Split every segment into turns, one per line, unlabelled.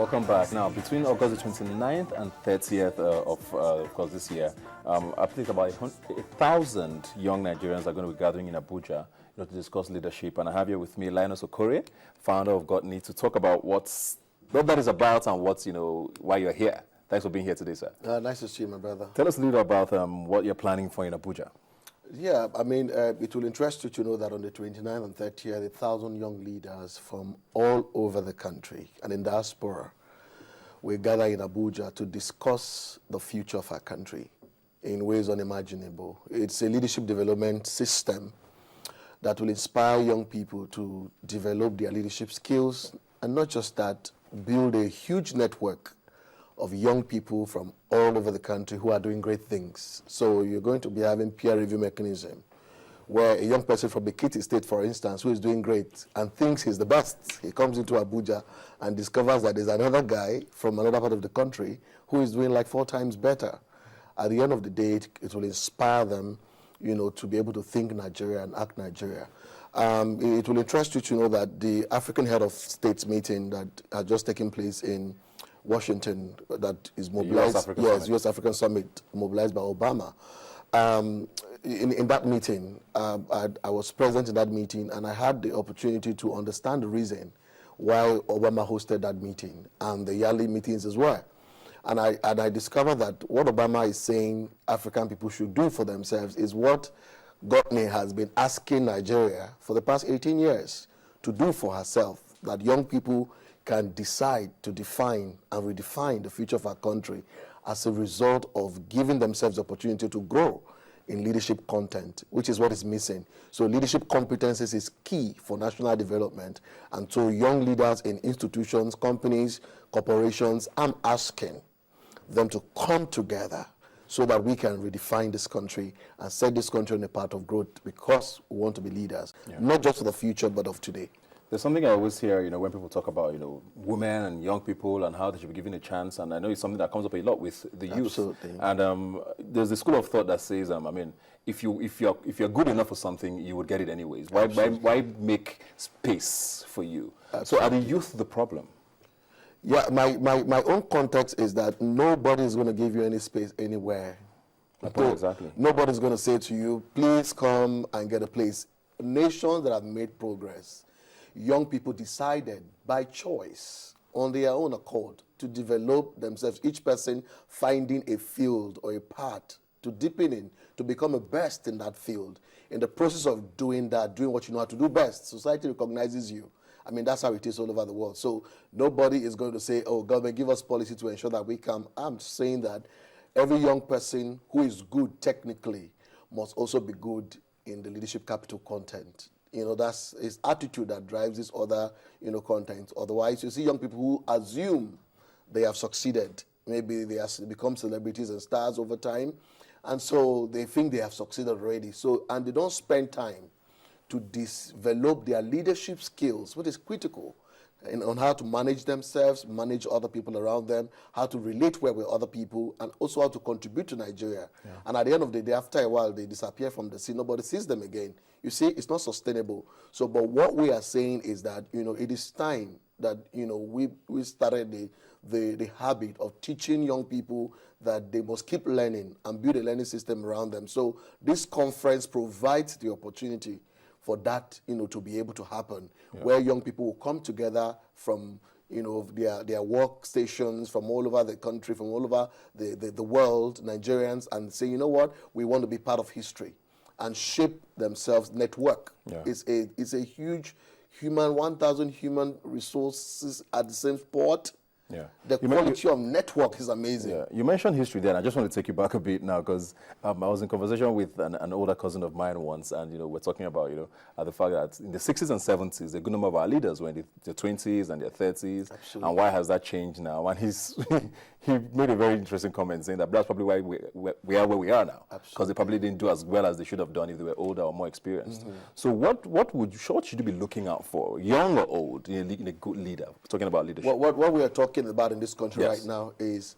Welcome back. Now, between August the 29th and 30th of course, this year, I think about 1,000 young Nigerians are going to be gathering in Abuja, to discuss leadership. And I have here with me Linus Okorie, founder of GOTNI, to talk about what that is about and what's, why you're here. Thanks for being here today, sir.
Nice to see you, my brother.
Tell us a little about what you're planning for in Abuja.
Yeah, I mean, it will interest you to know that on the 29th and 30th, 1,000 young leaders from all over the country and in diaspora will gather in Abuja to discuss the future of our country in ways unimaginable. It's a leadership development system that will inspire young people to develop their leadership skills, and not just that, build a huge network of young people from all over the country who are doing great things. So you're going to be having peer review mechanism where a young person from Ekiti State, for instance, who is doing great and thinks he's the best, he comes into Abuja and discovers that there's another guy from another part of the country who is doing like 4 times better. At the end of the day, it will inspire them, to be able to think Nigeria and act Nigeria. It will interest you to know that the African Head of States meeting that had just taken place in Washington, that is mobilized, U.S. African Summit, mobilized by Obama. In that meeting, I was present in that meeting, and I had the opportunity to understand the reason why Obama hosted that meeting and the yearly meetings as well. And I discovered that what Obama is saying African people should do for themselves is what GOTNI has been asking Nigeria for the past 18 years to do for herself, that young people can decide to define and redefine the future of our country as a result of giving themselves the opportunity to grow in leadership content, which is what is missing. So leadership competencies is key for national development. And so young leaders in institutions, companies, corporations, I'm asking them to come together so that we can redefine this country and set this country on a path of growth, because we want to be leaders, not just for the future, but of today.
There's something I always hear, when people talk about, women and young people and how they should be given a chance, and I know it's something that comes up a lot with the youth.
Absolutely.
And there's a school of thought that says, if you're good enough for something, you would get it anyways. Why make space for you? Absolutely. So are the youth the problem?
Yeah, my own context is that nobody is going to give you any space anywhere.
Exactly.
Nobody's going to say to you, please come and get a place. Nations that have made progress, young people decided by choice, on their own accord, to develop themselves, each person finding a field or a path to deepen in, to become a best in that field. In the process of doing that, doing what you know how to do best, society recognizes you. I mean, that's how it is all over the world. So nobody is going to say, oh, government, give us policy to ensure that we come. I'm saying that every young person who is good technically must also be good in the leadership capital content. That's his attitude that drives this other, content. Otherwise, you see young people who assume they have succeeded. Maybe they become celebrities and stars over time, and so they think they have succeeded already. So, and they don't spend time to develop their leadership skills, which is critical, on how to manage themselves, manage other people around them, how to relate well with other people, and also how to contribute to Nigeria. Yeah. And at the end of the day, after a while, they disappear from the scene. Nobody sees them again. You see, it's not sustainable. So, but what we are saying is that, it is time that, we started the habit of teaching young people that they must keep learning and build a learning system around them. So this conference provides the opportunity for that, to be able to happen, where young people will come together from, their workstations from all over the country, from all over the world, Nigerians, and say, you know what, we want to be part of history and shape themselves, network. Yeah. It's a huge 1,000 human resources at the same spot. Yeah. The quality of network is amazing.
Yeah. You mentioned history there, and I just want to take you back a bit now, because I was in conversation with an older cousin of mine once, and we're talking about the fact that in the 60s and 70s, a good number of our leaders were in their 20s and their 30s. Absolutely. And why has that changed now? And he made a very interesting comment saying that that's probably why we are where we are now, because they probably didn't do as well as they should have done if they were older or more experienced. Mm-hmm. So what should you be looking out for, young or old, in a good leader? We're talking about leadership.
What we are talking about in this country right now is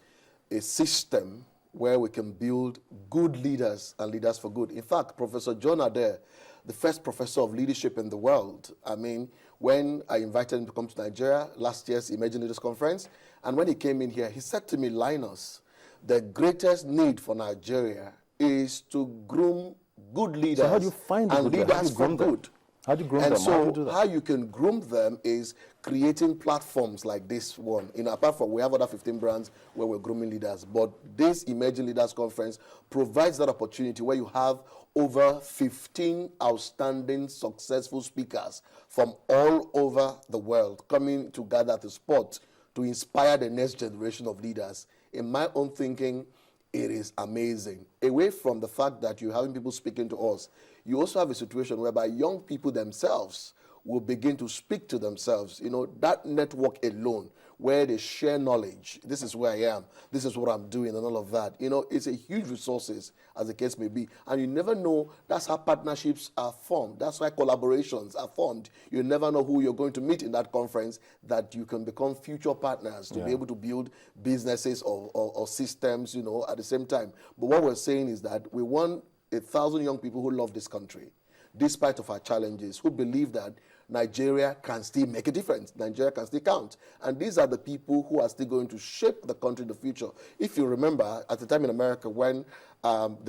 a system where we can build good leaders and leaders for good. In fact, Professor John Adair the first professor of leadership in the world. I mean, when I invited him to come to Nigeria last year's Emerging Leaders Conference, and when he came in here, he said to me, Linus, the greatest need for Nigeria is to groom good leaders.
So how do you find
and leaders for good?
How do you groom
and
them?
So
how do you do that?
how you can groom them is creating platforms like this one. Apart from, we have other 15 brands where we're grooming leaders, but this Emerging Leaders Conference provides that opportunity where you have over 15 outstanding, successful speakers from all over the world coming together to spot to inspire the next generation of leaders. In my own thinking, it is amazing. Away from the fact that you're having people speaking to us, you also have a situation whereby young people themselves will begin to speak to themselves. That network alone, where they share knowledge. This is where I am. This is what I'm doing and all of that. It's a huge resources, as the case may be. And you never know, that's how partnerships are formed. That's why collaborations are formed. You never know who you're going to meet in that conference that you can become future partners to be able to build businesses or systems, at the same time. But what we're saying is that we want 1,000 young people who love this country, despite of our challenges, who believe that Nigeria can still make a difference. Nigeria can still count. And these are the people who are still going to shape the country in the future. If you remember, at the time in America when Thomas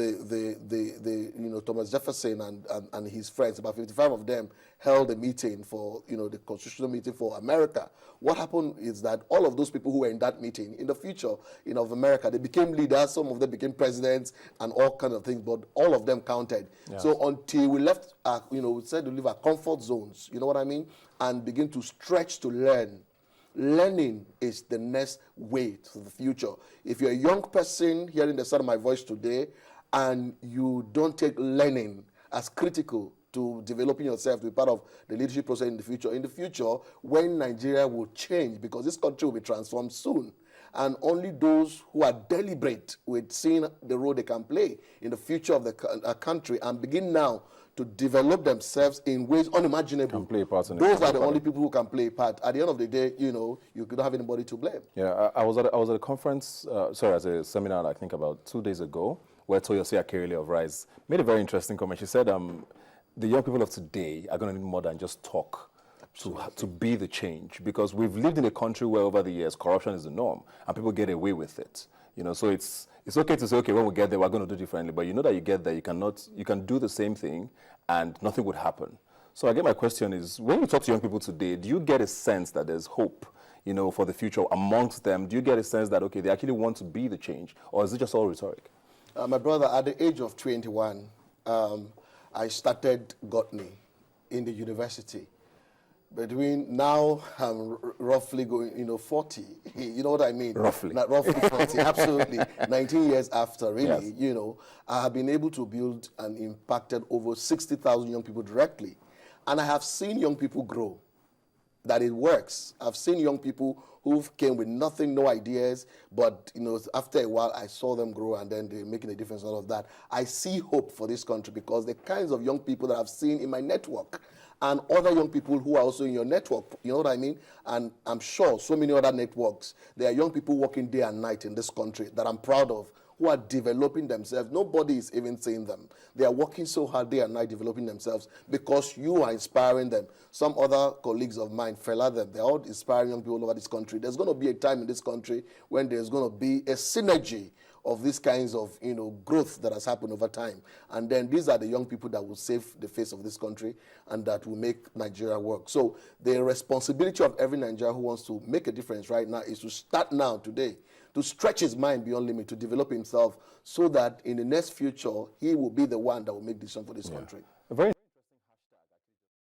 Jefferson and his friends, about 55 of them, held a meeting for, the constitutional meeting for America, what happened is that all of those people who were in that meeting, in the future, of America, they became leaders, some of them became presidents and all kinds of things, but all of them counted. Yes. So until we left, we said to leave our comfort zones, you know what I mean, and begin to stretch to learn. Learning is the next way to the future. If you're a young person hearing the sound of my voice today and you don't take learning as critical to developing yourself to be part of the leadership process in the future, when Nigeria will change, because this country will be transformed soon, and only those who are deliberate with seeing the role they can play in the future of the country and begin now to develop themselves in ways unimaginable.
Can play a part in
Those are the only people who can play a part. At the end of the day, you could not have anybody to blame.
Yeah, I was at a conference, at a seminar, I think about 2 days ago, where Toyosi Akerele of Rise made a very interesting comment. She said, the young people of today are going to need more than just talk to be the change, because we've lived in a country where over the years corruption is the norm and people get away with it. So it's okay to say, okay, when we get there, we're going to do differently. But that you get there, you can do the same thing and nothing would happen. So again, my question is, when you talk to young people today, do you get a sense that there's hope, for the future amongst them? Do you get a sense that, okay, they actually want to be the change, or is it just all rhetoric?
My brother, at the age of 21, I started GOTNI in the university. Between now, I'm roughly going, 40. You know what I mean?
Roughly.
Not roughly 40, absolutely. 19 years after, really, yes. I have been able to build and impacted over 60,000 young people directly. And I have seen young people grow, that it works. I've seen young people who came with nothing, no ideas, but after a while I saw them grow and then they're making a difference in all of that. I see hope for this country because the kinds of young people that I've seen in my network and other young people who are also in your network, you know what I mean? And I'm sure so many other networks, there are young people working day and night in this country that I'm proud of, who are developing themselves. Nobody is even seeing them. They are working so hard day and night developing themselves because you are inspiring them. Some other colleagues of mine fell at them. They're all inspiring young people all over this country. There's going to be a time in this country when there's going to be a synergy of these kinds of growth that has happened over time. And then these are the young people that will save the face of this country and that will make Nigeria work. So the responsibility of every Nigerian who wants to make a difference right now is to start now, today, to stretch his mind beyond limit, to develop himself so that in the next future, he will be the one that will make decisions for this country.
A very